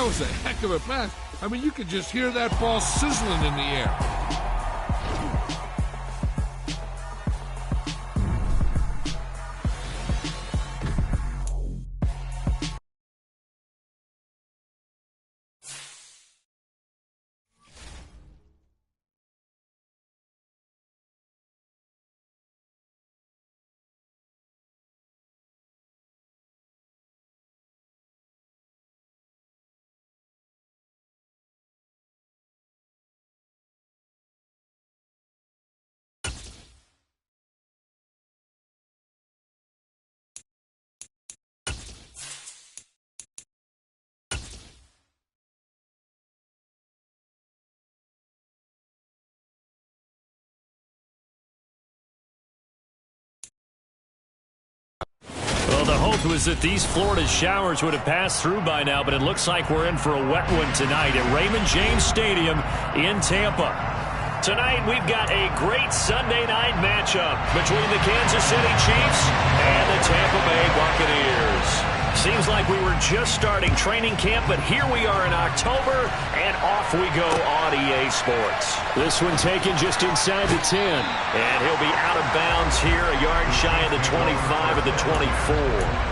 that was a heck of a pass. I mean, you could just hear that ball sizzling in the air. Well, the hope was that these Florida showers would have passed through by now, but it looks like we're in for a wet one tonight at Raymond James Stadium in Tampa. Tonight, we've got a great Sunday night matchup between the Kansas City Chiefs and the Tampa Bay Buccaneers. Seems like we were just starting training camp, but here we are in October, and off we go on EA Sports. This one taken just inside the 10. And he'll be out of bounds here, a yard shy of the 25 of the 24.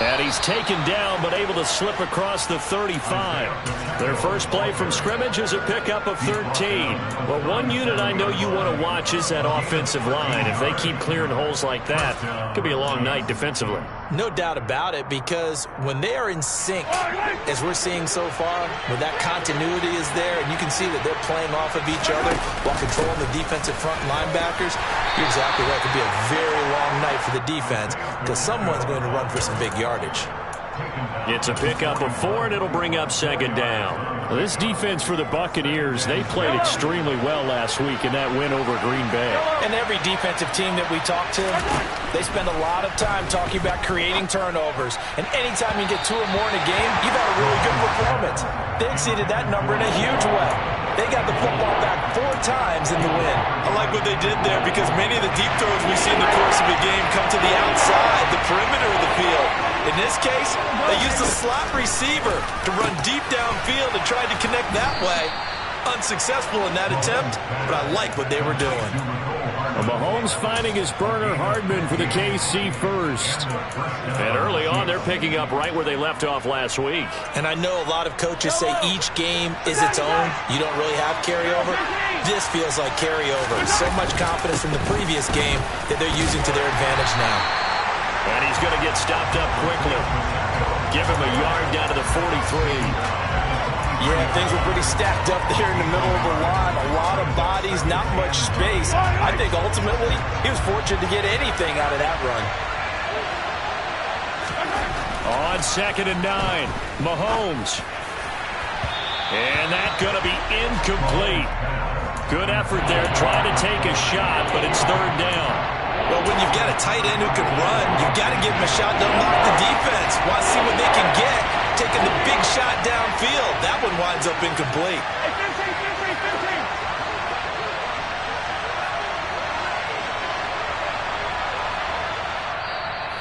And he's taken down, but able to slip across the 35. Their first play from scrimmage is a pickup of 13. Well, one unit I know you want to watch is that offensive line. If they keep clearing holes like that, it could be a long night defensively. No doubt about it, because when they are in sync, as we're seeing so far, when that continuity is there, and you can see that they're playing off of each other while controlling the defensive front linebackers, you're exactly right. It could be a very long night for the defense because someone's going to run for some big yardage. It's a pickup of 4, and it'll bring up second down. Well, this defense for the Buccaneers, they played extremely well last week in that win over Green Bay. And every defensive team that we talk to, they spend a lot of time talking about creating turnovers. And anytime you get 2 or more in a game, you've had a really good performance. They exceeded that number in a huge way. They got the football back 4 times in the win. I like what they did there because many of the deep throws we see in the course of a game come to the outside, the perimeter of the field. In this case, they used a slot receiver to run deep downfield and tried to connect that way. Unsuccessful in that attempt, but I like what they were doing. Well, Mahomes finding his burner Hardman for the KC first. And early on, they're picking up right where they left off last week. And I know a lot of coaches say each game is its own. You don't really have carryover. This feels like carryover. So much confidence from the previous game that they're using to their advantage now. And he's going to get stopped up quickly. Give him a yard down to the 43. Yeah, things were pretty stacked up there in the middle of the line. A lot of bodies, not much space. I think ultimately he was fortunate to get anything out of that run. On 2nd and 9, Mahomes. And that's going to be incomplete. Good effort there, trying to take a shot, but it's 3rd down. Well, when you've got a tight end who can run, you've got to give him a shot to unlock the defense. Want to see what they can get. Taking the big shot downfield. That one winds up incomplete.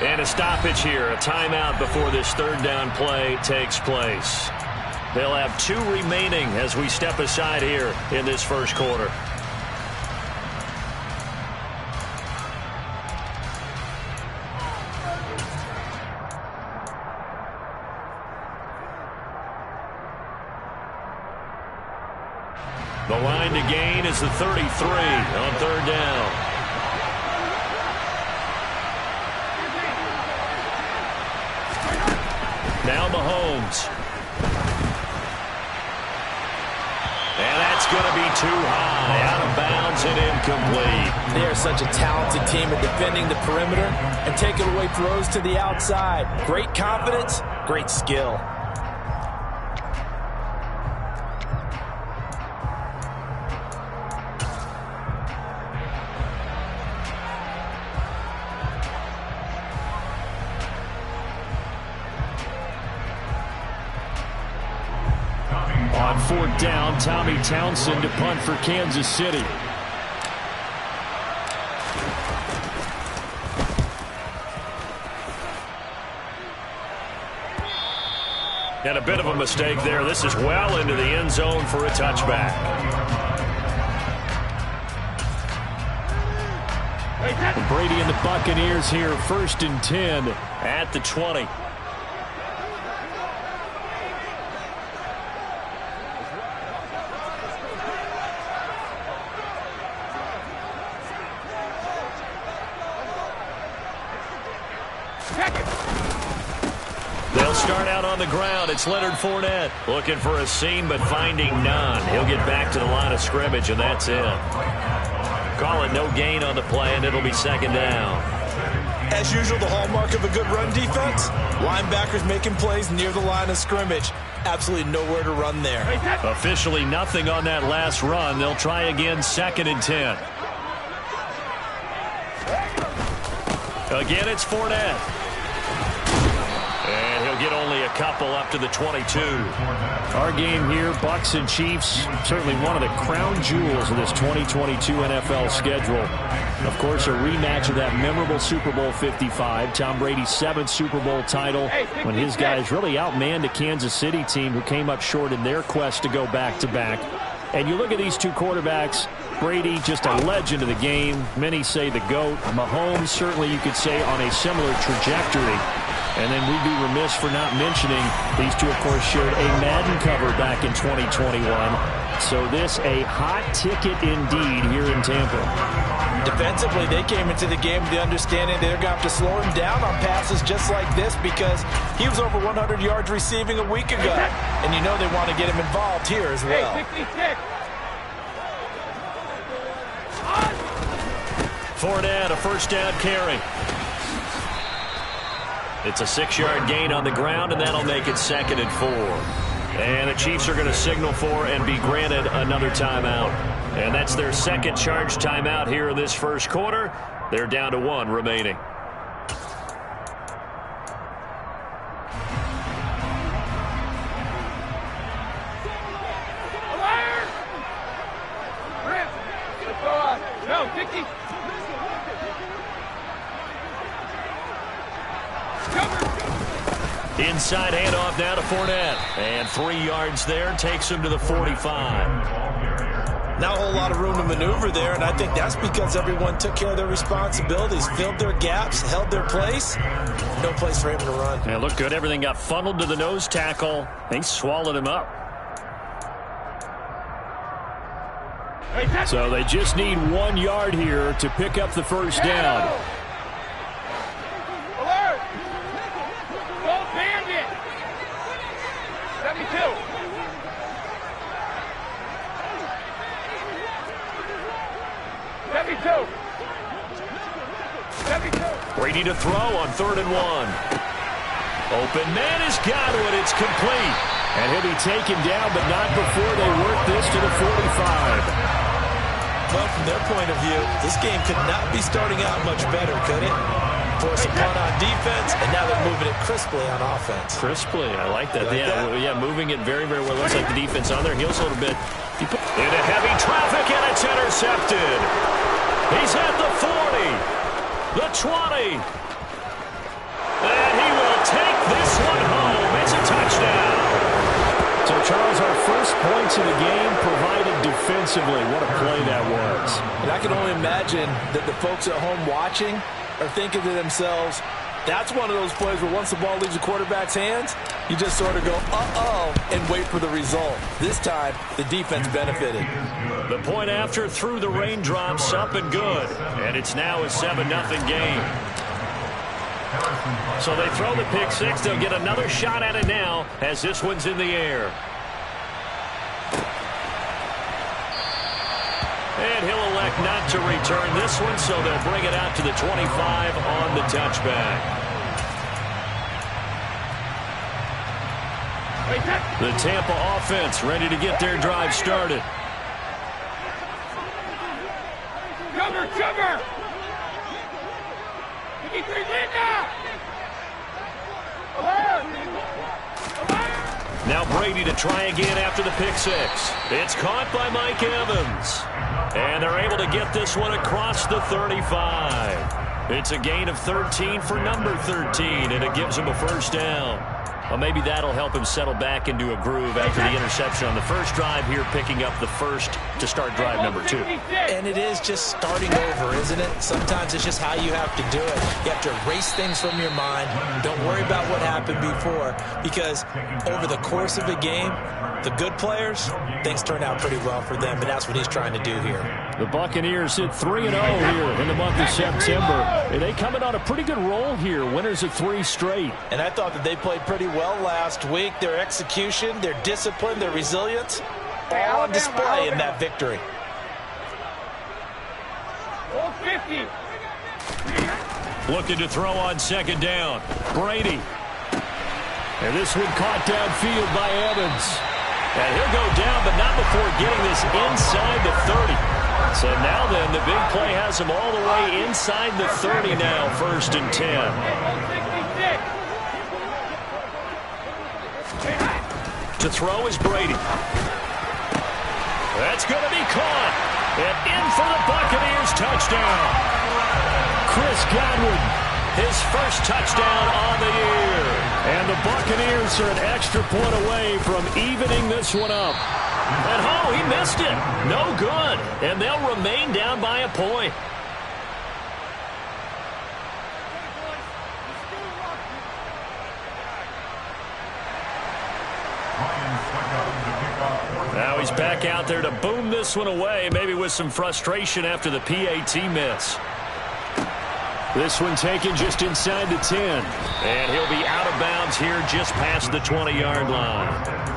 And a stoppage here, a timeout before this 3rd down play takes place. They'll have 2 remaining as we step aside here in this first quarter. The line to gain is the 33 on 3rd down. Now Mahomes. going to be too high, out of bounds and incomplete. They are such a talented team at defending the perimeter and taking away throws to the outside. Great confidence, great skill. On fourth down, Tommy Townsend to punt for Kansas City. And a bit of a mistake there. This is well into the end zone for a touchback. Brady and the Buccaneers here, 1st and 10 at the 20. They'll start out on the ground. It's Leonard Fournette looking for a seam but finding none. He'll get back to the line of scrimmage, and that's it. Call it no gain on the play, and it'll be 2nd down. As usual, the hallmark of a good run defense, linebackers making plays near the line of scrimmage. Absolutely nowhere to run there. Officially nothing on that last run. They'll try again, 2nd and 10. Again, it's Fournette. And he'll get only a couple up to the 22. Our game here, Bucs and Chiefs, certainly one of the crown jewels of this 2022 NFL schedule. Of course, a rematch of that memorable Super Bowl 55, Tom Brady's 7th Super Bowl title, when his guys really outmanned a Kansas City team who came up short in their quest to go back-to-back. And you look at these two quarterbacks, Brady, just a legend of the game. Many say the GOAT. Mahomes, certainly you could say, on a similar trajectory. And then we'd be remiss for not mentioning these two, of course, shared a Madden cover back in 2021. So this a hot ticket indeed here in Tampa. Defensively, they came into the game with the understanding they're going to have to slow him down on passes just like this because he was over 100 yards receiving a week ago. And you know they want to get him involved here as well. Fournette, a 1st down carry. It's a 6-yard gain on the ground, and that'll make it 2nd and 4. And the Chiefs are going to signal for and be granted another timeout. And that's their 2nd charge timeout here in this 1st quarter. They're down to 1 remaining. Inside handoff now to Fournette. And 3 yards there takes him to the 45. Not a whole lot of room to maneuver there, and I think that's because everyone took care of their responsibilities, filled their gaps, held their place. No place for him to run. Yeah, looked good. Everything got funneled to the nose tackle. They swallowed him up. So they just need 1 yard here to pick up the 1st down. Brady to throw on 3rd and 1. Open man has got it. It's complete. And he'll be taken down, but not before they work this to the 45. Well, from their point of view, this game could not be starting out much better, could it? Force a punt on defense, and now they're moving it crisply on offense. Crisply, I like that. Yeah, moving it very, very well. Looks like the defense on their heels a little bit. Into heavy traffic, and it's intercepted. He's at the 40, the 20. And he will take this one home. It's a touchdown. So, Charles, our first points of the game provided defensively. What a play that was. And I can only imagine that the folks at home watching are thinking to themselves, that's one of those plays where once the ball leaves the quarterback's hands, you just sort of go, uh-oh, and wait for the result. This time, the defense benefited. The point after through the raindrops, up and good. And it's now a 7-0 game. So they throw the pick six. They'll get another shot at it now as this one's in the air. And he'll elect not to return this one, so they'll bring it out to the 25 on the touchback. The Tampa offense ready to get their drive started. Cover! Now Brady to try again after the pick six. It's caught by Mike Evans. And they're able to get this one across the 35. It's a gain of 13 for number 13, and it gives him a first down. Well, maybe that'll help him settle back into a groove after the interception on the first drive here, picking up the first to start drive number 2. And it is just starting over, isn't it? Sometimes it's just how you have to do it. You have to erase things from your mind. Don't worry about what happened before, because over the course of a game, the good players, things turn out pretty well for them, and that's what he's trying to do here. The Buccaneers hit 3-0 here in the month of September. And they come in on a pretty good roll here, winners of 3 straight. And I thought that they played pretty well last week. Their execution, their discipline, their resilience, all on display in that victory. 50. Looking to throw on second down. Brady. And this one caught downfield by Evans. And he'll go down, but not before getting this inside the 30. So now then, the big play has him all the way inside the 30 now, 1st and 10. To throw is Brady. That's going to be caught. And in for the Buccaneers touchdown. Chris Godwin, his first touchdown on the year. And the Buccaneers are an extra point away from evening this one up. And oh, he missed it. No good. And they'll remain down by a point. Now he's back out there to boom this one away, maybe with some frustration after the PAT miss. This one taken just inside the 10. And he'll be out of bounds here just past the 20-yard line.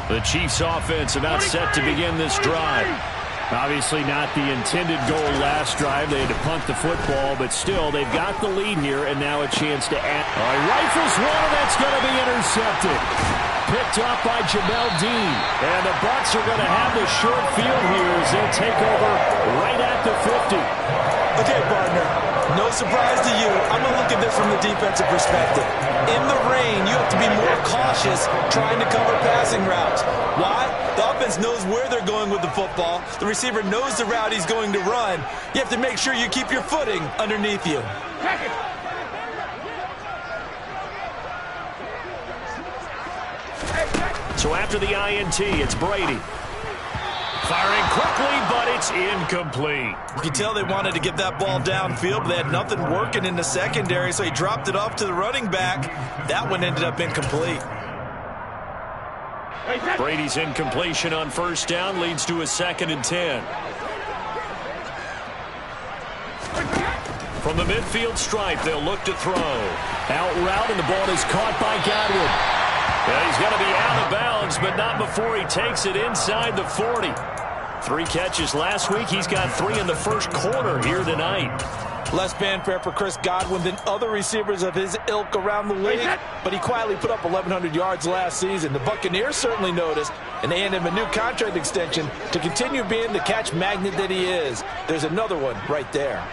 The Chiefs offense about set to begin this drive. Obviously not the intended goal last drive. They had to punt the football, but still, they've got the lead here, and now a chance to add. He rifles one, and that's going to be intercepted. Picked up by Jamel Dean. And the Bucs are going to have the short field here as they'll take over right at the 50. Okay, partner, no surprise to you. I'm going to look at this from the defensive perspective. In the rain, you have to be more cautious trying to cover passing routes. Why? The offense knows where they're going with the football. The receiver knows the route he's going to run. You have to make sure you keep your footing underneath you. So after the INT, it's Brady. Firing quickly, but it's incomplete. You can tell they wanted to get that ball downfield, but they had nothing working in the secondary, so he dropped it off to the running back. That one ended up incomplete. Brady's incompletion on first down leads to a 2nd and 10. From the midfield stripe, they'll look to throw. Out route, and the ball is caught by Godwin. Yeah, he's going to be out of bounds, but not before he takes it inside the 40. 3 catches last week. He's got 3 in the first quarter here tonight. Less fanfare for Chris Godwin than other receivers of his ilk around the league, but he quietly put up 1,100 yards last season. The Buccaneers certainly noticed, and they handed him a new contract extension to continue being the catch magnet that he is. There's another one right there.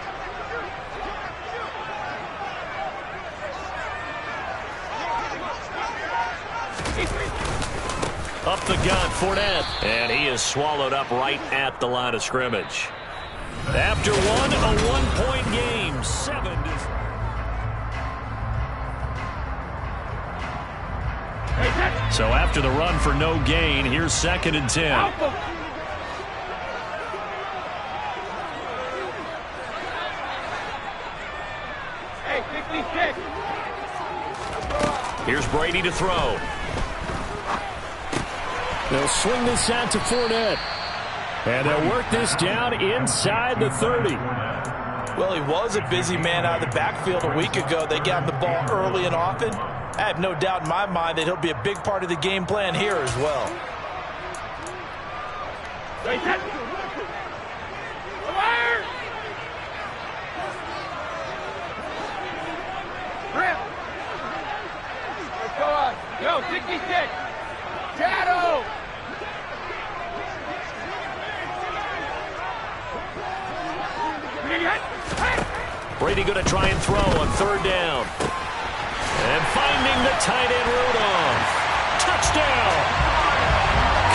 Up the gun, Fournette. And he is swallowed up right at the line of scrimmage. After one, a one-point game. 7 to... So after the run for no gain, here's 2nd and 10. Here's Brady to throw. They'll swing this out to Fournette. And they'll work this down inside the 30. Well, he was a busy man out of the backfield a week ago. They got him the ball early and often. I have no doubt in my mind that he'll be a big part of the game plan here as well. Go, ticky tick. Shadow. Brady going to try and throw on third down. And finding the tight end Rudolph. Touchdown.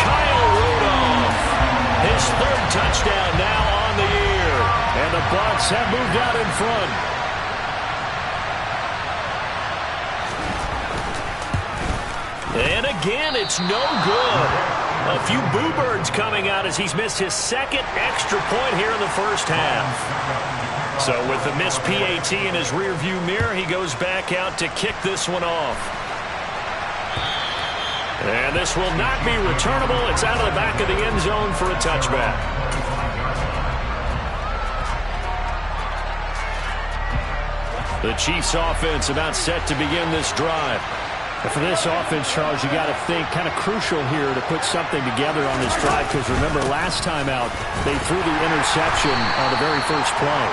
Kyle Rudolph. His third touchdown now on the year. And the Bucs have moved out in front. And again, it's no good. A few boo birds coming out as he's missed his second extra point here in the first half. So with the missed PAT in his rearview mirror, he goes back out to kick this one off. And this will not be returnable. It's out of the back of the end zone for a touchback. The Chiefs offense about set to begin this drive. For this offense, Charles, you got to think kind of crucial here to put something together on this drive, because remember last time out they threw the interception on the very first play.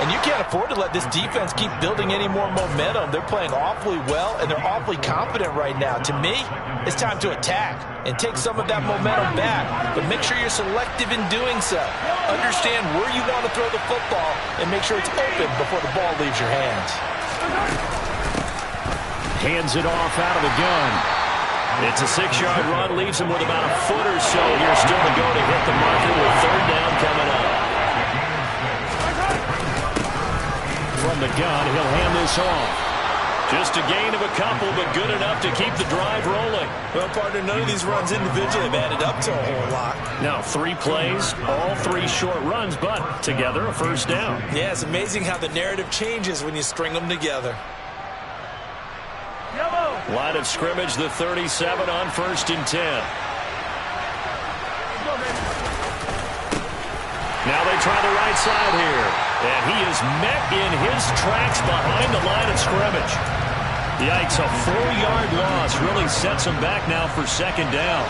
And you can't afford to let this defense keep building any more momentum. They're playing awfully well, and they're awfully confident right now. To me, it's time to attack and take some of that momentum back, but make sure you're selective in doing so. Understand where you want to throw the football and make sure it's open before the ball leaves your hands. Hands it off out of the gun. It's a 6-yard run, leaves him with about a foot or so here still to go to hit the marker with third down coming up. From the gun, he'll hand this off. Just a gain of a couple, but good enough to keep the drive rolling. Well, partner, none of these runs individually have added up to a whole lot. Now 3 plays, all 3 short runs, but together a first down. Yeah, it's amazing how the narrative changes when you string them together. Line of scrimmage, the 37 on 1st and 10. Now they try the right side here. And he is met in his tracks behind the line of scrimmage. Yikes, a 4-yard loss really sets him back now for second down.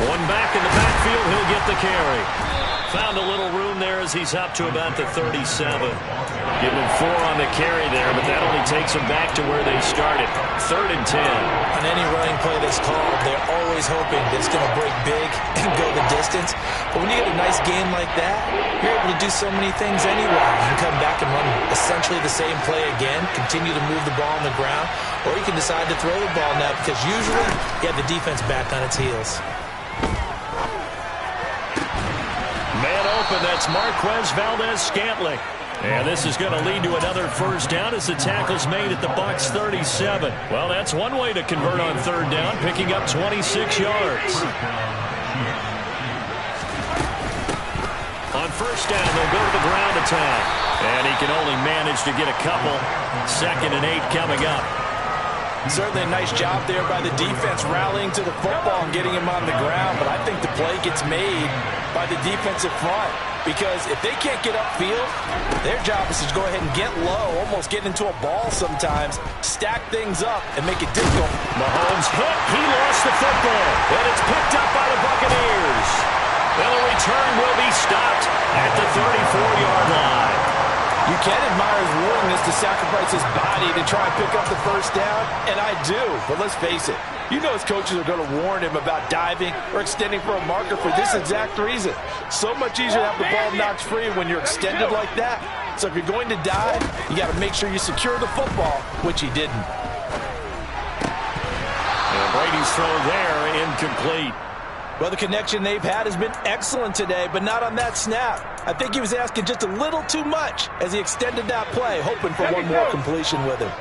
One back in the backfield, he'll get the carry. Found a little room there as he's up to about the 37. Give him 4 on the carry there, but that only takes him back to where they started. 3rd and 10. On any running play that's called, they're always hoping that it's going to break big and go the distance. But when you get a nice game like that, you're able to do so many things anyway. You can come back and run essentially the same play again, continue to move the ball on the ground, or you can decide to throw the ball now because usually you have the defense back on its heels. Man open, that's Marquez Valdez-Scantling. And this is going to lead to another first down as the tackle's made at the Bucs 37. Well, that's one way to convert on third down, picking up 26 yards. On first down, they'll go to the ground attack. And he can only manage to get a couple. 2nd and 8 coming up. Certainly a nice job there by the defense rallying to the football and getting him on the ground, but I think the play gets made by the defensive front because if they can't get upfield, their job is to go ahead and get low, almost get into a ball sometimes, stack things up, and make it difficult. Mahomes hit. He lost the football, and it's picked up by the Buccaneers. And the return will be stopped at the 34-yard line. You can admire his willingness to sacrifice his body to try and pick up the first down, and I do, but let's face it. You know his coaches are going to warn him about diving or extending for a marker for this exact reason. So much easier to have the ball knocked free when you're extended like that. So if you're going to dive, you got to make sure you secure the football, which he didn't. And Brady's throw there, incomplete. Well, the connection they've had has been excellent today, but not on that snap. I think he was asking just a little too much as he extended that play, hoping for one more completion with him.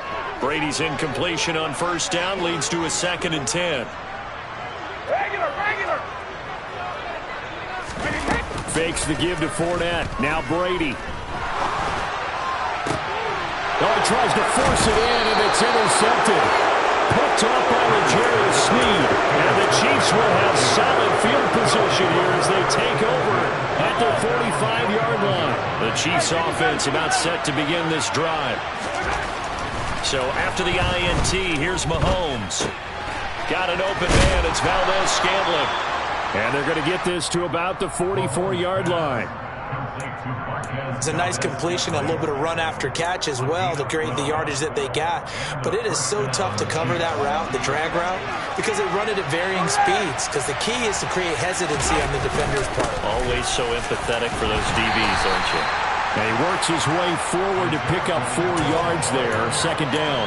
Brady's incompletion on first down leads to a 2nd and 10. Regular. Fakes the give to Fournette. Now Brady. Oh, he tries to force it in, and it's intercepted. picked off by L'Jarius Sneed. And the Chiefs will have solid field position here as they take over at their 45-yard line. The Chiefs offense about set to begin this drive. So after the INT, here's Mahomes. Got an open man. It's Valdez-Scantling. And they're going to get this to about the 44-yard line. It's a nice completion, a little bit of run after catch as well to create the yardage that they got. But it is so tough to cover that route, the drag route, because they run it at varying speeds. Because the key is to create hesitancy on the defender's part. Always so empathetic for those DBs, aren't you? And he works his way forward to pick up 4 yards there, second down.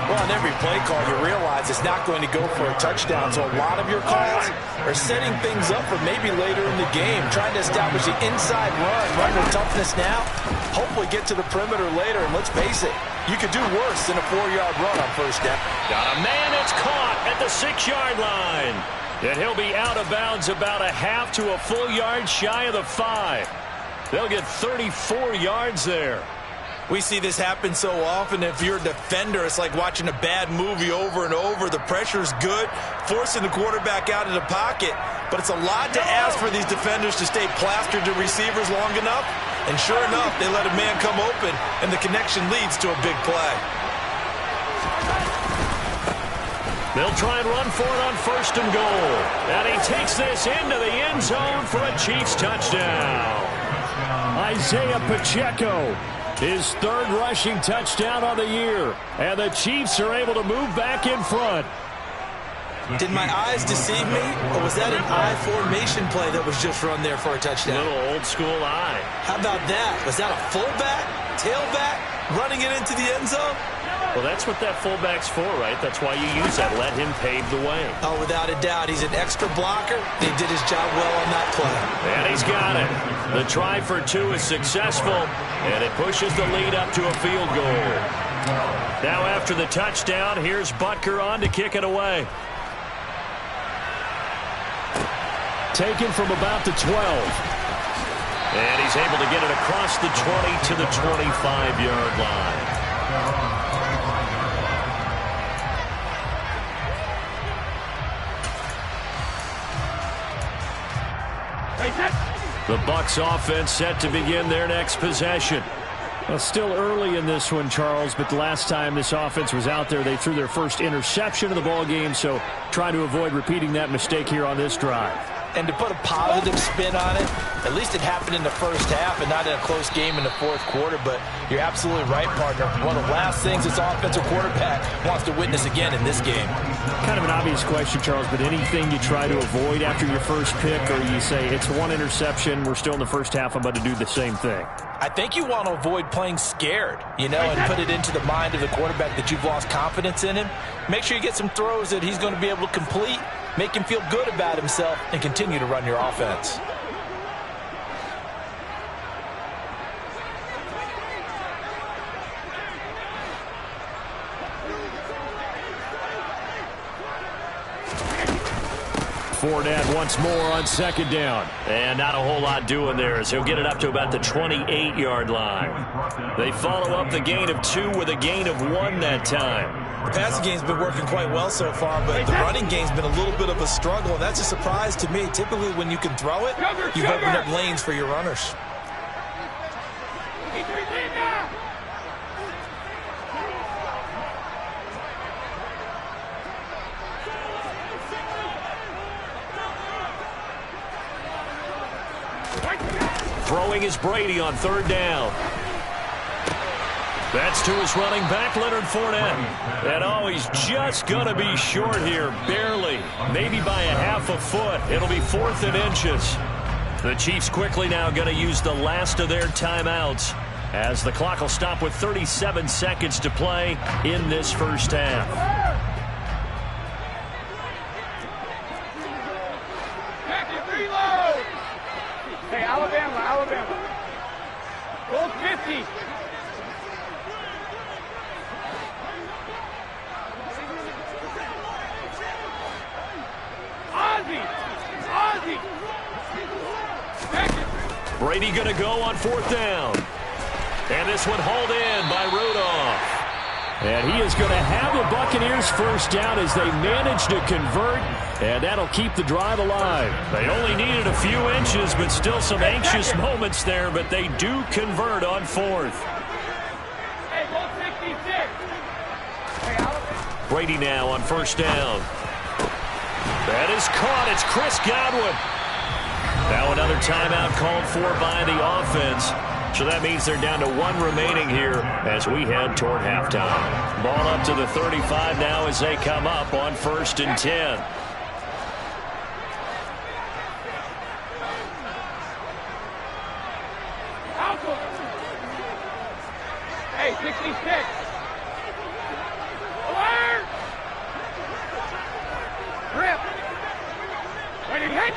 Well, on every play call, you realize it's not going to go for a touchdown. So a lot of your calls are setting things up for maybe later in the game, trying to establish the inside run with toughness now, hopefully get to the perimeter later. And let's face it, you could do worse than a 4-yard run on first down. Got a man that's caught at the 6-yard line. And he'll be out of bounds about a half to a full yard shy of the 5. They'll get 34 yards there. We see this happen so often. If you're a defender, it's like watching a bad movie over and over. The pressure's good, forcing the quarterback out of the pocket. But it's a lot to ask for these defenders to stay plastered to receivers long enough. And sure enough, they let a man come open, and the connection leads to a big play. They'll try and run for it on first and goal. And he takes this into the end zone for a Chiefs touchdown. Isaiah Pacheco, his 3rd rushing touchdown on the year. And the Chiefs are able to move back in front. Did my eyes deceive me, or was that an I formation play that was just run there for a touchdown? Little old school eye. How about that? Was that a fullback, tailback, running it into the end zone? Well, that's what that fullback's for, right? That's why you use that. Let him pave the way. Oh, without a doubt. He's an extra blocker. He did his job well on that play. And he's got it. The try for 2 is successful, and it pushes the lead up to a field goal. Now after the touchdown, here's Butker on to kick it away. Taken from about the 12. And he's able to get it across the 20 to the 25-yard line. The Bucs offense set to begin their next possession. Well, still early in this one, Charles, but the last time this offense was out there, they threw their first interception of the ball game, so trying to avoid repeating that mistake here on this drive. And to put a positive spin on it, at least it happened in the first half and not in a close game in the 4th quarter. But you're absolutely right, partner. One of the last things this offensive quarterback wants to witness again in this game. Kind of an obvious question, Charles, but anything you try to avoid after your first pick, or you say it's 1 interception, we're still in the first half, I'm about to do the same thing? I think you want to avoid playing scared, and put it into the mind of the quarterback that you've lost confidence in him. Make sure you get some throws that he's going to be able to complete, make him feel good about himself, and continue to run your offense. Fournette once more on second down. And not a whole lot doing there as he'll get it up to about the 28-yard line. They follow up the gain of 2 with a gain of 1 that time. The passing game's been working quite well so far, but the running game's been a little bit of a struggle, and that's a surprise to me. Typically, when you can throw it, you've opened up lanes for your runners. Throwing is Brady on 3rd down. That's to his running back, Leonard Fournette. And he's just going to be short here, barely, maybe by a half a foot. It'll be 4th and inches. The Chiefs quickly now going to use the last of their timeouts as the clock will stop with 37 seconds to play in this first half. Hey, Alabama. Goal 50. Ozzy. Brady going to go on 4th down. And this one hauled in by Rudolph. And he is going to have the Buccaneers first down as they manage to convert, and that'll keep the drive alive. They only needed a few inches, but still some anxious moments there, but they do convert on fourth. Hey, go 66. Brady now on first down. That is caught. It's Chris Godwin. Now another timeout called for by the offense. So that means they're down to 1 remaining here as we head toward halftime. Ball up to the 35 now as they come up on 1st and 10. Hey, 66. Alert! Grip. Ready to hit.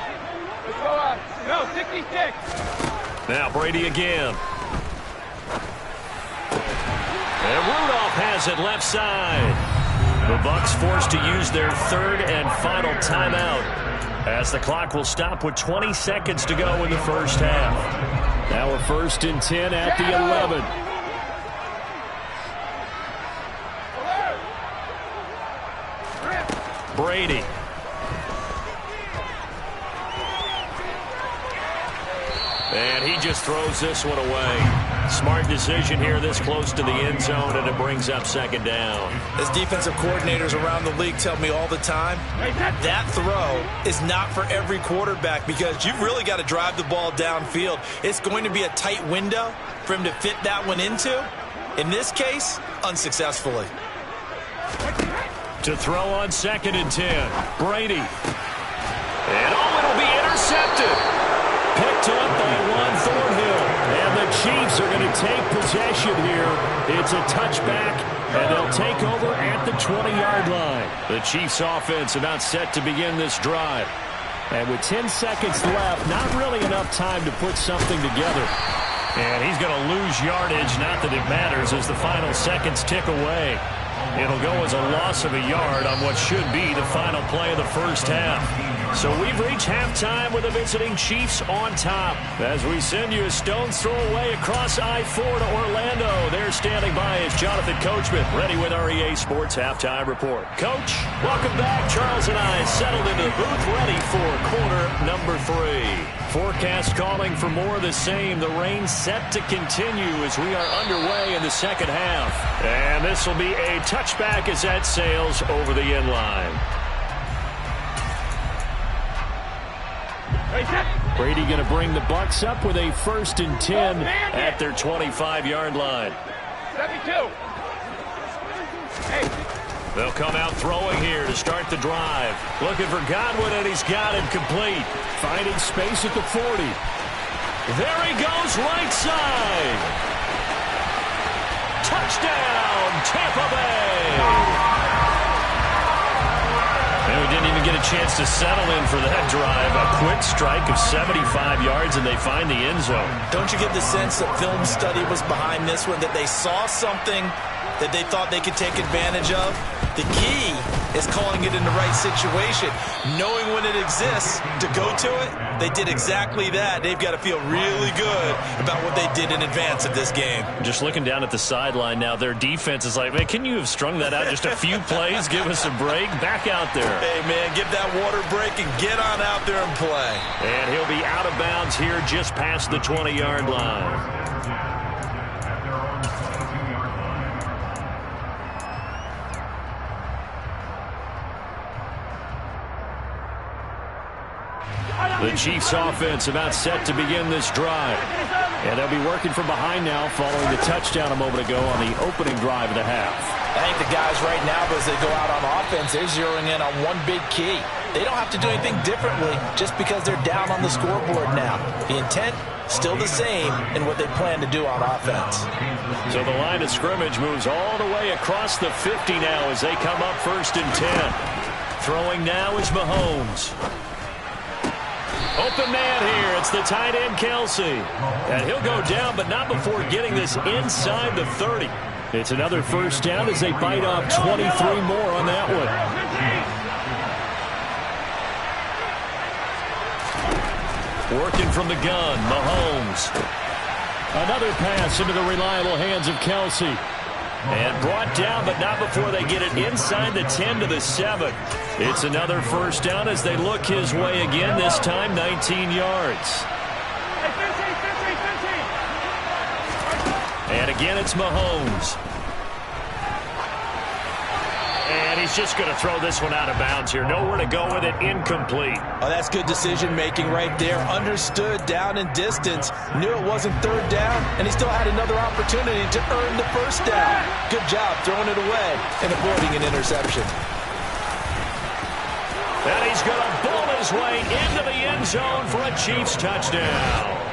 Let's go up. No, 66. Now Brady again. And Rudolph has it left side. The Bucs forced to use their 3rd and final timeout as the clock will stop with 20 seconds to go in the first half. Now we're 1st and 10 at the 11. Brady. And he just throws this one away. Smart decision here this close to the end zone, and it brings up 2nd down. As defensive coordinators around the league tell me all the time, that throw is not for every quarterback because you've really got to drive the ball downfield. It's going to be a tight window for him to fit that one into. In this case, unsuccessfully. To throw on 2nd and 10. Brady. And it'll be intercepted. Picked up by Juan Thornhill. And the Chiefs are going to take possession here. It's a touchback, and they'll take over at the 20-yard line. The Chiefs offense about set to begin this drive. And with 10 seconds left, not really enough time to put something together. And he's going to lose yardage, not that it matters, as the final seconds tick away. It'll go as a loss of a yard on what should be the final play of the first half. So we've reached halftime with the visiting Chiefs on top. As we send you a stone's throw away across I-4 to Orlando. There standing by is Jonathan Coachman, ready with our EA Sports Halftime Report. Coach, welcome back. Charles and I settled into the booth, ready for quarter number 3. Forecast calling for more of the same. The rain set to continue as we are underway in the second half. And this will be a touchback as that sails over the end line. Brady going to bring the Bucs up with a 1st and 10 at their 25-yard line. 72. Hey. They'll come out throwing here to start the drive. Looking for Godwin, and he's got him complete. Finding space at the 40. There he goes, right side. Touchdown, Tampa Bay. And we didn't even get a chance to settle in for that drive. A quick strike of 75 yards, and they find the end zone. Don't you get the sense that film study was behind this one, that they saw something that they thought they could take advantage of? The key is calling it in the right situation, knowing when it exists to go to it. They did exactly that. They've got to feel really good about what they did in advance of this game. Just looking down at the sideline now, their defense is like, man, can you have strung that out just a few plays? Give us a break. Back out there. Hey, man, give that water break and get on out there and play. And he'll be out of bounds here just past the 20-yard line. The Chiefs offense about set to begin this drive. And they'll be working from behind now following the touchdown a moment ago on the opening drive of the half. I think the guys right now, as they go out on offense, they're zeroing in on one big key. They don't have to do anything differently just because they're down on the scoreboard now. The intent, still the same in what they plan to do on offense. So the line of scrimmage moves all the way across the 50 now as they come up 1st and 10. Throwing now is Mahomes. Open man here. It's the tight end, Kelsey. And he'll go down, but not before getting this inside the 30. It's another first down as they bite off 23 more on that one. Working from the gun, Mahomes. Another pass into the reliable hands of Kelsey. And brought down, but not before they get it inside the 10 to the 7. It's another first down as they look his way again, this time 19 yards. And again, it's Mahomes. And he's just going to throw this one out of bounds here. Nowhere to go with it. Incomplete. Oh, that's good decision-making right there. Understood down and distance. Knew it wasn't third down, and he still had another opportunity to earn the first down. Good job throwing it away and avoiding an interception. And he's going to bowl his way into the end zone for a Chiefs touchdown.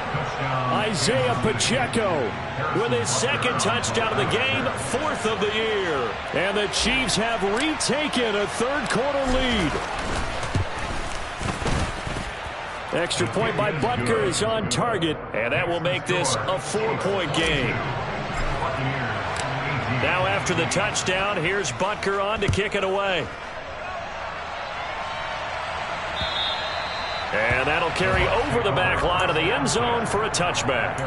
Isaiah Pacheco with his second touchdown of the game, 4th of the year. And the Chiefs have retaken a third-quarter lead. Extra point by Butker is on target, and that will make this a 4-point game. Now after the touchdown, here's Butker on to kick it away. And that'll carry over the back line of the end zone for a touchback.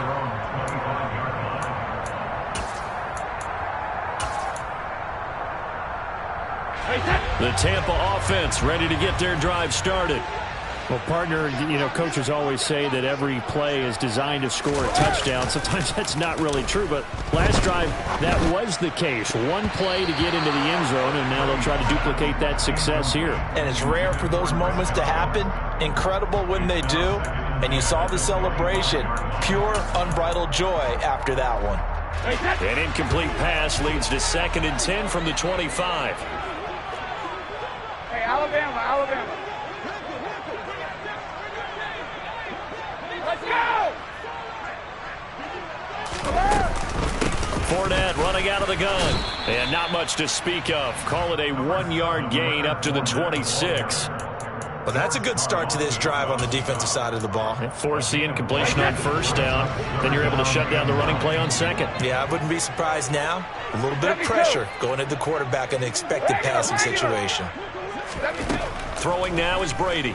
The Tampa offense ready to get their drive started. Well, partner, you know, coaches always say that every play is designed to score a touchdown. Sometimes that's not really true, but last drive, that was the case. One play to get into the end zone, and now they'll try to duplicate that success here. And it's rare for those moments to happen. Incredible when they do. And you saw the celebration. Pure, unbridled joy after that one. An incomplete pass leads to 2nd and 10 from the 25. Hey, Alabama. Let's go! Fournette running out of the gun. And not much to speak of. Call it a 1-yard gain up to the 26. Well, that's a good start to this drive on the defensive side of the ball. Force the incompletion on first down. Then you're able to shut down the running play on second. Yeah, I wouldn't be surprised now. A little bit of pressure going at the quarterback in an expected passing situation. Throwing now is Brady.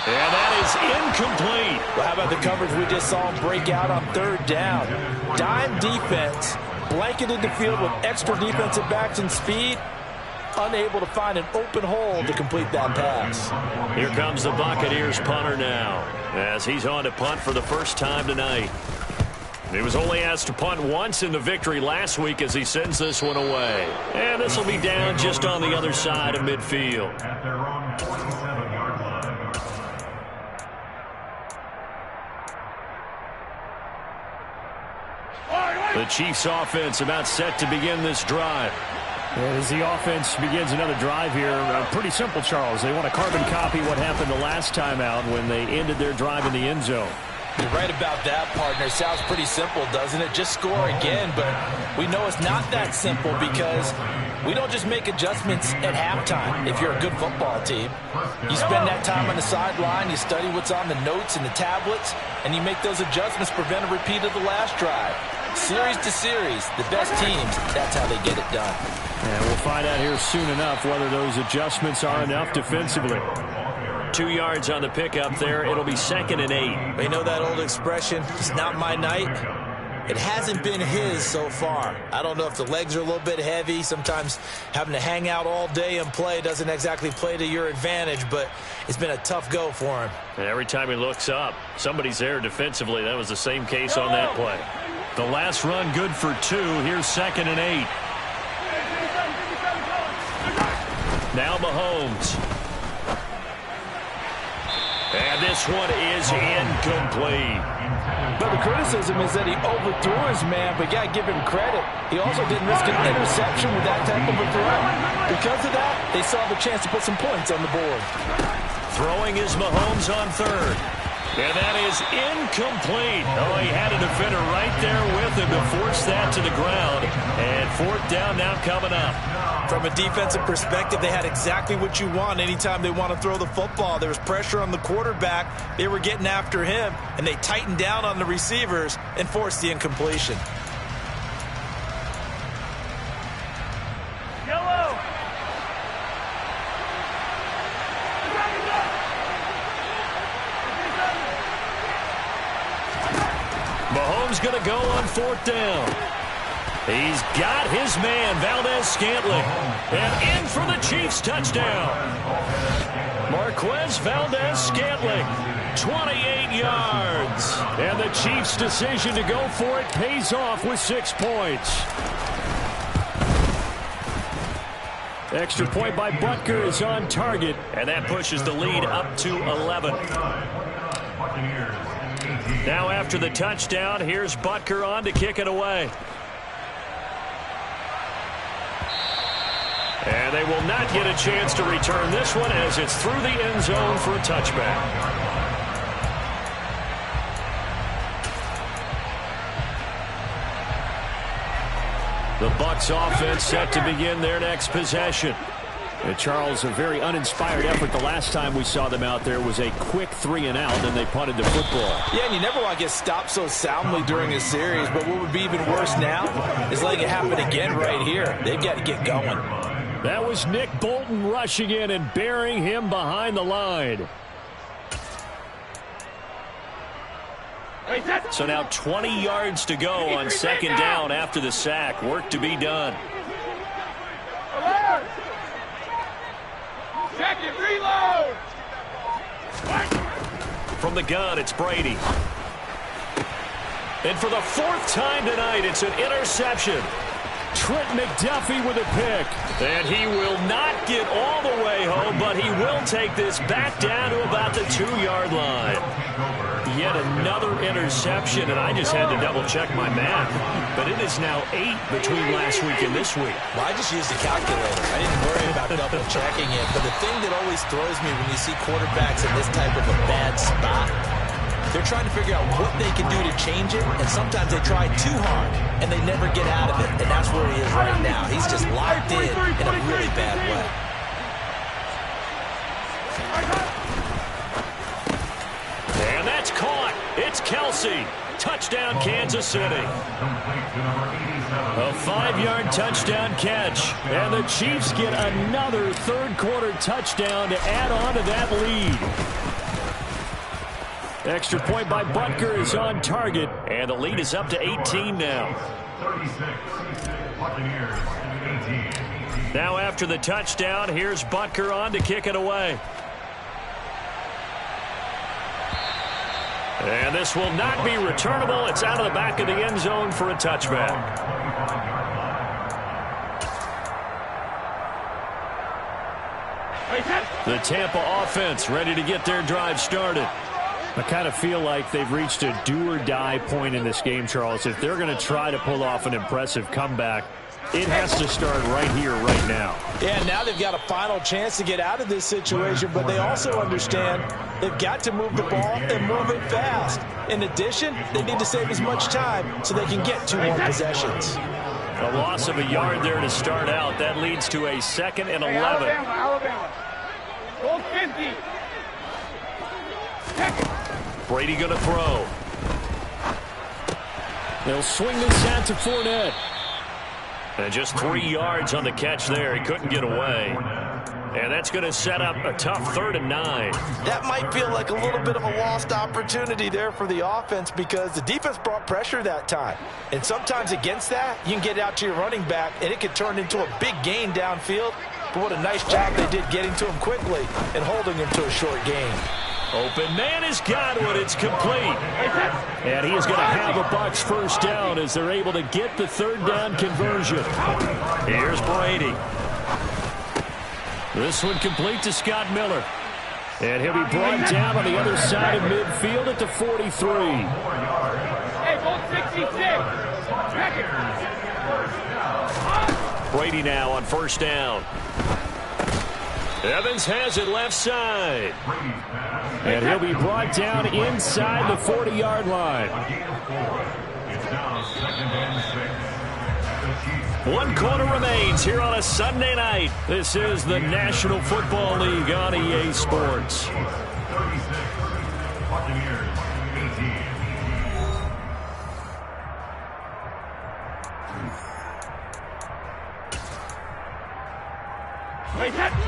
And that is incomplete. Well, how about the coverage we just saw him break out on third down? Dime defense, blanketed the field with extra defensive backs and speed. Unable to find an open hole to complete that pass. Here comes the Buccaneers punter now, as he's on to punt for the first time tonight. He was only asked to punt once in the victory last week as he sends this one away. And this will be down just on the other side of midfield. The Chiefs offense about set to begin this drive. As the offense begins another drive here, pretty simple, Charles. They want to carbon copy what happened the last time out when they ended their drive in the end zone. You're right about that, partner. Sounds pretty simple, doesn't it? Just score again, but we know it's not that simple because we don't just make adjustments at halftime if you're a good football team. You spend that time on the sideline, you study what's on the notes and the tablets, and you make those adjustments to prevent a repeat of the last drive. Series to series, the best teams, that's how they get it done. And we'll find out here soon enough whether those adjustments are enough defensively. 2 yards on the pickup there. It'll be 2nd and 8. You know that old expression, it's not my night? It hasn't been his so far. I don't know if the legs are a little bit heavy. Sometimes having to hang out all day and play doesn't exactly play to your advantage, but it's been a tough go for him. And every time he looks up, somebody's there defensively. That was the same case on that play. The last run good for 2. Here's 2nd and 8. Now Mahomes. And this one is incomplete. But the criticism is that he overthrew his man, but you got to give him credit. He also didn't risk an interception with that type of a throw. Because of that, they saw the chance to put some points on the board. Throwing is Mahomes on third. And that is incomplete. Oh, he had a defender right there with him to force that to the ground. And 4th down now coming up. From a defensive perspective, they had exactly what you want anytime they want to throw the football. There was pressure on the quarterback. They were getting after him, and they tightened down on the receivers and forced the incompletion. Yellow! Mahomes going to go on 4th down. He's got his man, Valdez-Scantling. And in for the Chiefs touchdown. Marquez Valdez-Scantling, 28 yards. And the Chiefs' decision to go for it pays off with 6 points. Extra point by Butker is on target. And that pushes the lead up to 11. Now after the touchdown, here's Butker on to kick it away. And they will not get a chance to return this one as it's through the end zone for a touchback. The Bucs offense set to begin their next possession. And Charles, a very uninspired effort the last time we saw them out there was a quick 3-and-out, and they punted the football. Yeah, and you never want to get stopped so soundly during a series, but what would be even worse now is letting it happen again right here. They've got to get going. That was Nick Bolton rushing in and burying him behind the line. So now 20 yards to go on second down after the sack. Work to be done. Second reload. From the gun, it's Brady. And for the 4th time tonight, it's an interception. Trent McDuffie with a pick. And he will not get all the way home, but he will take this back down to about the 2-yard line. Yet another interception, and I just had to double-check my math. But it is now 8 between last week and this week. Well, I just used a calculator. I didn't worry about double-checking it. But the thing that always throws me when you see quarterbacks in this type of a bad spot, they're trying to figure out what they can do to change it, and sometimes they try too hard, and they never get out of it, and that's where he is right now. He's just locked in a really bad way. And that's caught. It's Kelsey. Touchdown, Kansas City. A 5-yard touchdown catch. And the Chiefs get another third-quarter touchdown to add on to that lead. Extra point by Butker is on target. And the lead is up to 18 now. Now after the touchdown, here's Butker on to kick it away. And this will not be returnable. It's out of the back of the end zone for a touchback. The Tampa offense ready to get their drive started. I kind of feel like they've reached a do-or-die point in this game, Charles. If they're going to try to pull off an impressive comeback, it has to start right here, right now. Yeah, now they've got a final chance to get out of this situation, but they also understand they've got to move the ball and move it fast. In addition, they need to save as much time so they can get 2 more possessions. A loss of a yard there to start out. That leads to a 2nd and 11. Alabama. Goal 50. Brady going to throw. They'll swing this out to Fournette. And just 3 yards on the catch there. He couldn't get away. And that's going to set up a tough 3rd and 9. That might feel like a little bit of a lost opportunity there for the offense because the defense brought pressure that time. And sometimes against that, you can get out to your running back, and it could turn into a big gain downfield. But what a nice job they did getting to him quickly and holding him to a short gain. Open man has got one. It's complete. And he is going to have a Bucs first down as they're able to get the 3rd down conversion. Here's Brady. This one complete to Scott Miller. And he'll be brought down on the other side of midfield at the 43. Hey, goal 66. Brady now on first down. Evans has it left side. And he'll be brought down inside the 40-yard line. 1 quarter remains here on a Sunday night. This is the National Football League on EA Sports.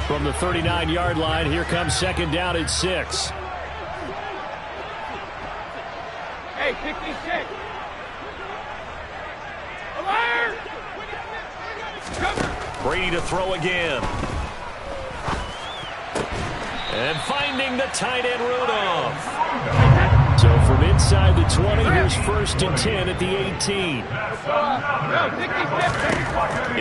From the 39-yard line, here comes 2nd down at 6. Hey, 66. Alert! Brady to throw again. And finding the tight end Rudolph. So from inside the 20, here's 1st and 10 at the 18.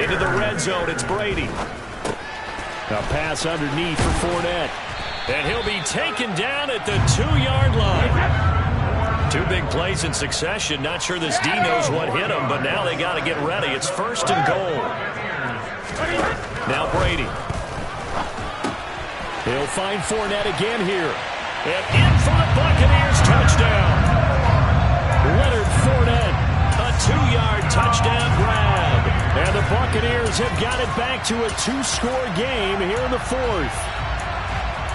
Into the red zone, it's Brady. A pass underneath for Fournette. And he'll be taken down at the 2-yard line. 2 big plays in succession. Not sure this D knows what hit him, but now they got to get ready. It's 1st and goal. Now Brady. He'll find Fournette again here. And in for the Buccaneers touchdown. Leonard Fournette, a 2-yard touchdown grab. And the Buccaneers have got it back to a 2-score game here in the 4th.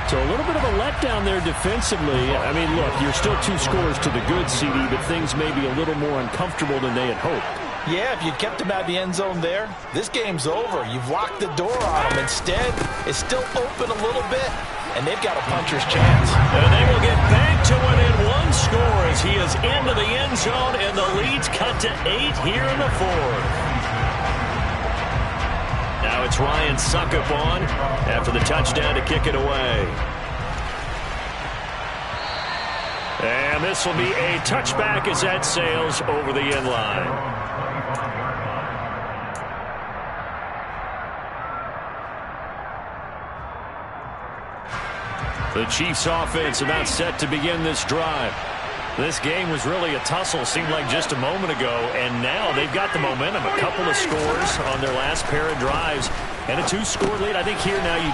So a little bit of a letdown there defensively. I mean, look, you're still 2 scores to the good, CD, but things may be a little more uncomfortable than they had hoped. Yeah, if you kept him out of the end zone there, this game's over. You've locked the door on him. Instead, it's still open a little bit, and they've got a puncher's chance. And they will get back to within 1 score as he is into the end zone, and the lead's cut to 8 here in the 4th. Now it's Ryan Suckup on after the touchdown to kick it away. And this will be a touchback as that sails over the end line. The Chiefs offense about set to begin this drive. This game was really a tussle, seemed like just a moment ago, and now they've got the momentum. A couple of scores on their last pair of drives, and a 2-score lead. I think here now you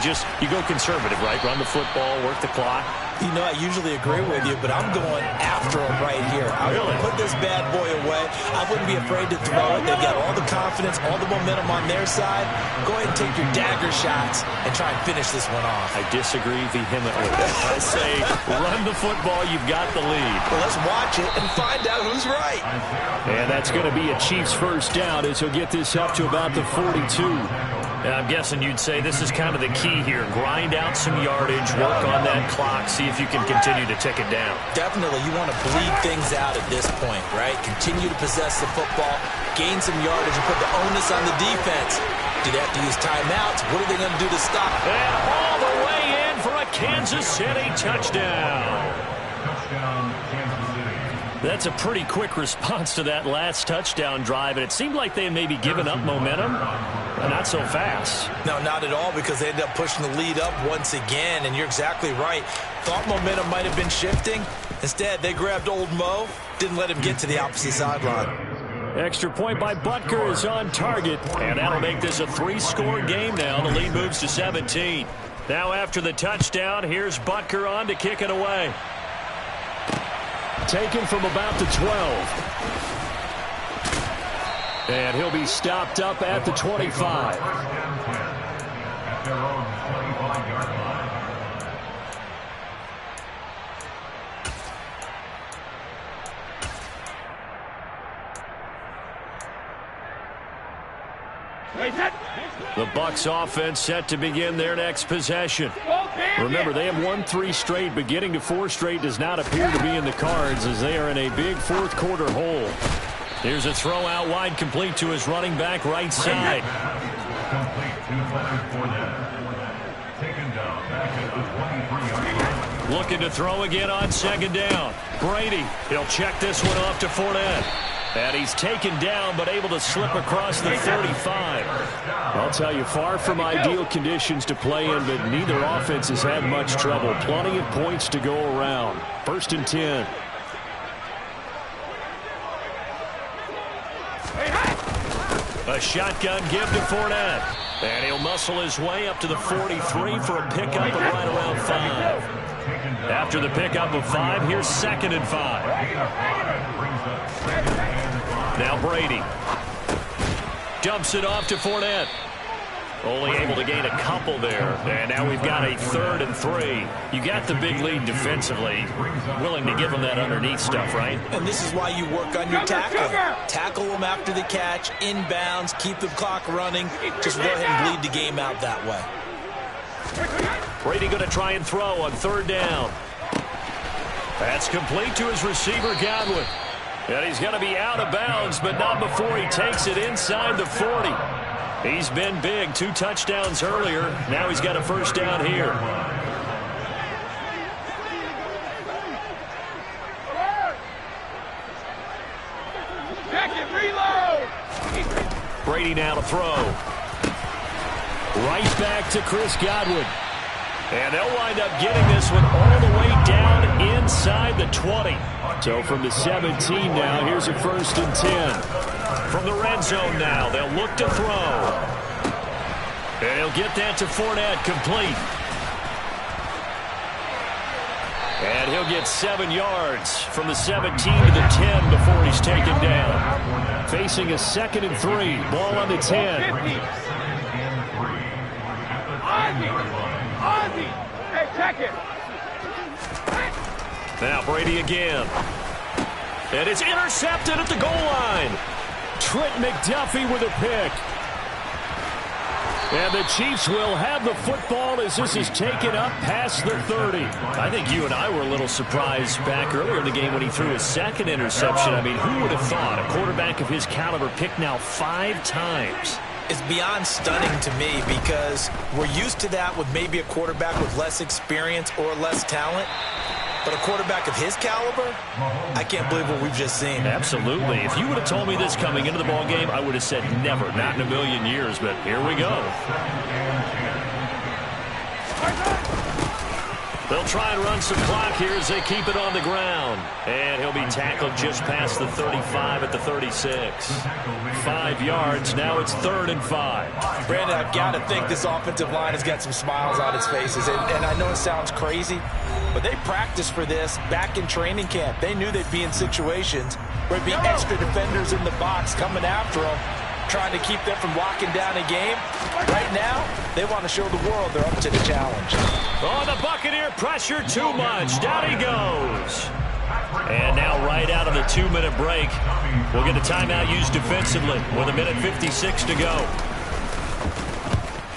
go conservative, right? Run the football, work the clock. You know, I usually agree with you, but I'm going after him right here. I want to put this bad boy away. I wouldn't be afraid to throw it. They've got all the confidence, all the momentum on their side. Go ahead and take your dagger shots and try and finish this one off. I disagree vehemently. I say run the football. You've got the lead. Well, let's watch it and find out who's right. And that's going to be a Chiefs first down as he'll get this up to about the 42. And I'm guessing you'd say this is kind of the key here. Grind out some yardage, work on that clock, see if you can continue to tick it down. Definitely, you want to bleed things out at this point, right? Continue to possess the football, gain some yardage, and put the onus on the defense. Do they have to use timeouts? What are they going to do to stop? And all the way in for a Kansas City touchdown. That's a pretty quick response to that last touchdown drive, and it seemed like they had maybe given up momentum, but not so fast. No, not at all, because they ended up pushing the lead up once again, and you're exactly right. Thought momentum might have been shifting. Instead, they grabbed old Mo, didn't let him get to the opposite sideline. Extra point by Butker is on target, and that'll make this a 3-score game now. The lead moves to 17. Now after the touchdown, here's Butker on to kick it away. Taken from about the 12. And he'll be stopped up at the 25. The Bucs offense set to begin their next possession. Remember, they have won 3 straight, but getting to 4 straight does not appear to be in the cards as they are in a big 4th quarter hole. Here's a throw out wide, complete to his running back right side. Looking to throw again on 2nd down. Brady, he'll check this one off to Fournette. And he's taken down, but able to slip across the 35. I'll tell you, far from ideal conditions to play in, but neither offense has had much trouble. Plenty of points to go around. 1st and 10. A shotgun give to Fournette. And he'll muscle his way up to the 43 for a pickup of right around 5. After the pickup of 5, here's 2nd and 5. Now Brady dumps it off to Fournette. Only able to gain a couple there. And now we've got a 3rd and 3. You got the big lead defensively. Willing to give them that underneath stuff, right? And this is why you work on your tackling. Tackle them after the catch, inbounds, keep the clock running. Just go ahead and bleed the game out that way. Brady going to try and throw on 3rd down. That's complete to his receiver, Godwin. And he's going to be out of bounds, but not before he takes it inside the 40. He's been big. 2 touchdowns earlier. Now he's got a first down here. Brady now to throw. Right back to Chris Godwin. And they'll wind up getting this one all the way down inside the 20. So from the 17 now, here's a 1st and 10. From the red zone now, they'll look to throw. And he'll get that to Fournette, complete. And he'll get 7 yards from the 17 to the 10 before he's taken down. Facing a 2nd and 3. Ball on the 10. Hey, check it. Now Brady again. And it's intercepted at the goal line. Trent McDuffie with a pick. And the Chiefs will have the football as this is taken up past the 30. I think you and I were a little surprised back earlier in the game when he threw his 2nd interception. I mean, who would have thought a quarterback of his caliber picked now 5 times? It's beyond stunning to me because we're used to that with maybe a quarterback with less experience or less talent. But a quarterback of his caliber, I can't believe what we've just seen. Absolutely. If you would have told me this coming into the ball game, I would have said never, not in a million years. But here we go. They'll try and run some clock here as they keep it on the ground. And he'll be tackled just past the 35 at the 36. 5 yards. Now it's 3rd and 5. Brandon, I've got to think this offensive line has got some smiles on its faces. And I know it sounds crazy, but they practiced for this back in training camp. They knew they'd be in situations where there'd be extra defenders in the box coming after them, trying to keep them from locking down a game. Right now, they want to show the world they're up to the challenge. Oh, the Buccaneer pressure too much. Down he goes. And now right out of the 2-minute break, we'll get a timeout used defensively with 1:56 to go.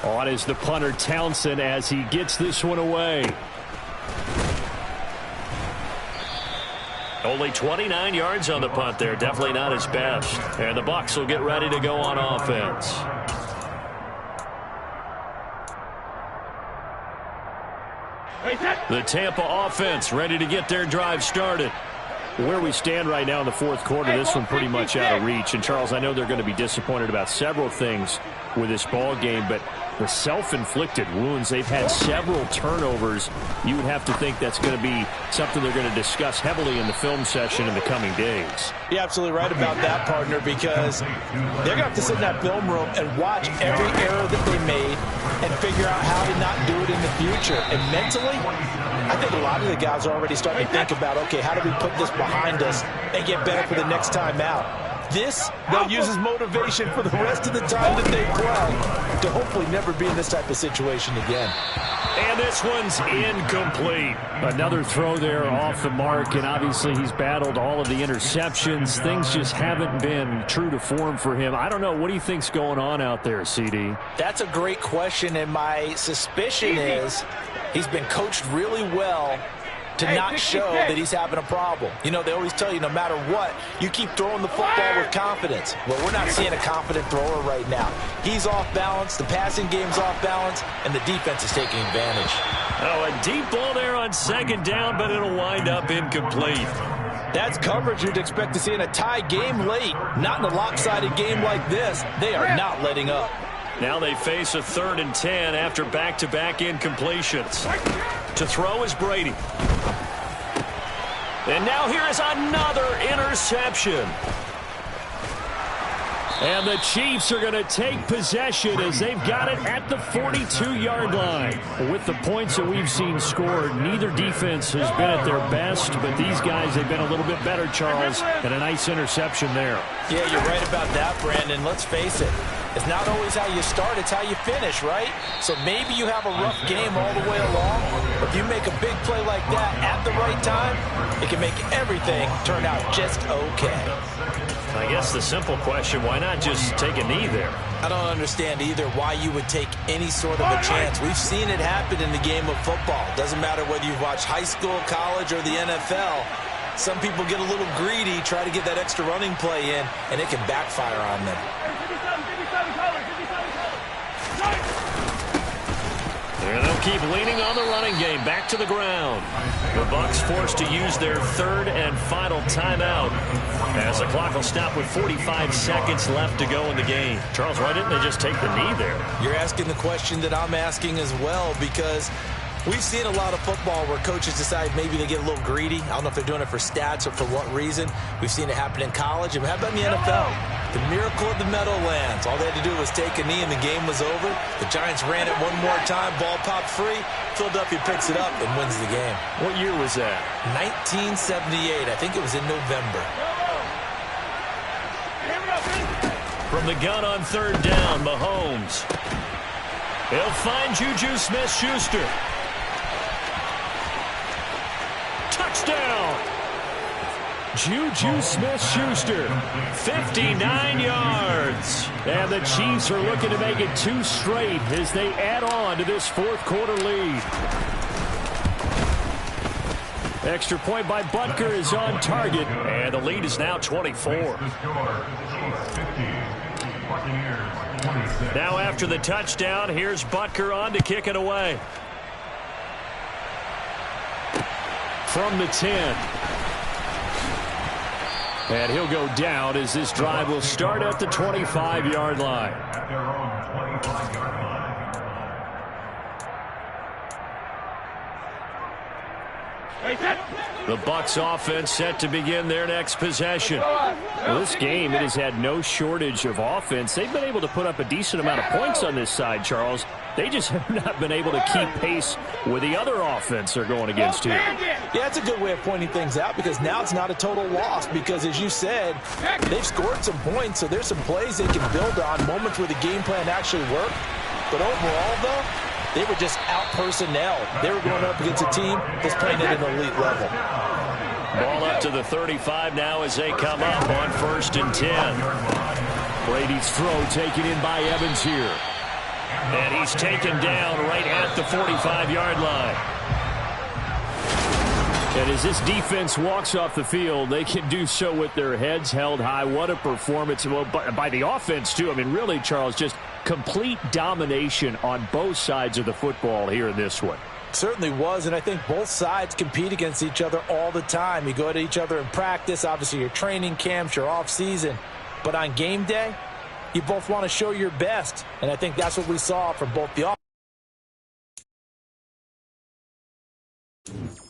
On is the punter Townsend as he gets this one away. Only 29 yards on the punt there. Definitely not his best. And the Bucs will get ready to go on offense. The Tampa offense ready to get their drive started. Where we stand right now in the 4th quarter, this one pretty much out of reach. And, Charles, I know they're going to be disappointed about several things with this ball game, but the self-inflicted wounds, they've had several turnovers. You would have to think that's going to be something they're going to discuss heavily in the film session in the coming days. You're absolutely right about that, partner, because they're going to have to sit in that film room and watch every error that they made and figure out how to not do it in the future. And mentally, I think a lot of the guys are already starting to think about, okay, how do we put this behind us and get better for the next time out? This, they'll use as motivation for the rest of the time that they play to hopefully never be in this type of situation again. And this one's incomplete. Another throw there off the mark, and obviously he's battled all of the interceptions. Things just haven't been true to form for him. I don't know. What do you think's going on out there, CD? That's a great question, and my suspicion is he's been coached really well to not show that he's having a problem. You know, they always tell you no matter what, you keep throwing the football with confidence. Well, we're not seeing a confident thrower right now. He's off balance, the passing game's off balance, and the defense is taking advantage. Oh, a deep ball there on 2nd down, but it'll wind up incomplete. That's coverage you'd expect to see in a tie game late. Not in a lopsided game like this. They are not letting up. Now they face a 3rd and 10 after back-to-back incompletions. To throw is Brady. And now here is another interception. And the Chiefs are going to take possession as they've got it at the 42-yard line. With the points that we've seen scored, neither defense has been at their best, but these guys, they've been a little bit better, Charles, and a nice interception there. Yeah, you're right about that, Brandon. Let's face it. It's not always how you start, it's how you finish, right? So maybe you have a rough game all the way along, but if you make a big play like that at the right time, it can make everything turn out just okay. I guess the simple question, why not just take a knee there? I don't understand either why you would take any sort of a chance. We've seen it happen in the game of football. Doesn't matter whether you've watched high school, college, or the NFL. Some people get a little greedy, try to get that extra running play in, and it can backfire on them. And they'll keep leaning on the running game. Back to the ground. The Bucs forced to use their third and final timeout as the clock will stop with 45 seconds left to go in the game. Charles, why didn't they just take the knee there? You're asking the question that I'm asking as well, because we've seen a lot of football where coaches decide maybe they get a little greedy. I don't know if they're doing it for stats or for what reason. We've seen it happen in college. And how about in the NFL? The miracle of the Meadowlands. All they had to do was take a knee and the game was over. The Giants ran it one more time. Ball popped free. Philadelphia picks it up and wins the game. What year was that? 1978. I think it was in November. From the gun on third down, Mahomes. He'll find Juju Smith-Schuster. Touchdown! Juju Smith-Schuster, 59 yards. And the Chiefs are looking to make it 2 straight as they add on to this fourth quarter lead. Extra point by Butker is on target, and the lead is now 24. Now after the touchdown, here's Butker on to kick it away. From the 10. And he'll go down as this drive will start at the 25-yard line. The Bucs offense set to begin their next possession. Well, this game, it has had no shortage of offense. They've been able to put up a decent amount of points on this side, Charles. They just have not been able to keep pace with the other offense they're going against here. Yeah, that's a good way of pointing things out, because now it's not a total loss, because as you said, they've scored some points, so there's some plays they can build on, moments where the game plan actually worked. But overall, though, they were just out-personnel. They were going up against a team that's playing at an elite level. Ball up to the 35 now as they come up on 1st and 10. Brady's throw taken in by Evans here. And he's taken down right at the 45-yard line. And as this defense walks off the field, they can do so with their heads held high. What a performance by the offense, too. I mean, really, Charles, just complete domination on both sides of the football here in this one. Certainly was, and I think both sides compete against each other all the time. You go to each other in practice, obviously your training camps, your off-season. But on game day, you both want to show your best, and I think that's what we saw from both the offense.